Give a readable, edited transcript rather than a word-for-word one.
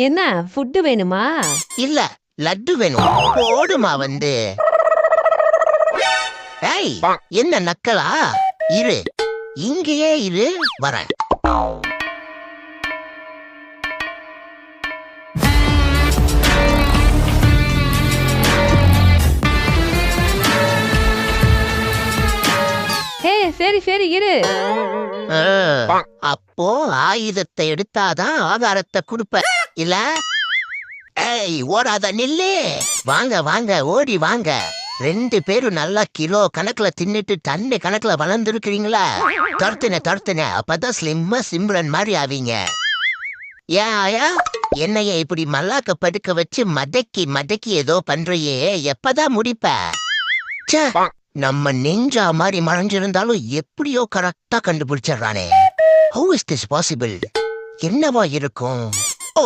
என்ன ஃபுட்டு வேணுமா? இல்ல லட்டு வேணும். போடுமா வந்து. ஏய், என்ன நக்கலா? இரு, இங்கேயே இரு, வரேன். சரி சரி இரு. அப்போ ஆயுதத்தை எடுத்தாதான் ஆதாரத்தை கொடுப்ப இல்ல? ஏய், ஓடாத நில்லு. வாங்க வாங்க, ஓடி வாங்க. 2 பேரும் நல்லா கிலோ கணக்குல தின்னுட்டு டன்னு கணக்குல வளர்ந்துருக்கிறீங்களா? துரத்துன அப்பதான் ஸ்லிம்மா சிம்ரன் மாதிரி ஆவீங்க. ஏன் ஆயா, என்னைய இப்படி மல்லாக்க படுக்க வச்சு மடக்கி ஏதோ பண்றையே, எப்பதான் முடிப்ப? ச்சே, நம்ம நெஞ்சா மாதிரி மறைஞ்சிருந்தாலும் எப்படியோ கரெக்டா கண்டுபிடிச்சிடறானே. How is this possible? என்னவா இருக்கும்? ஓ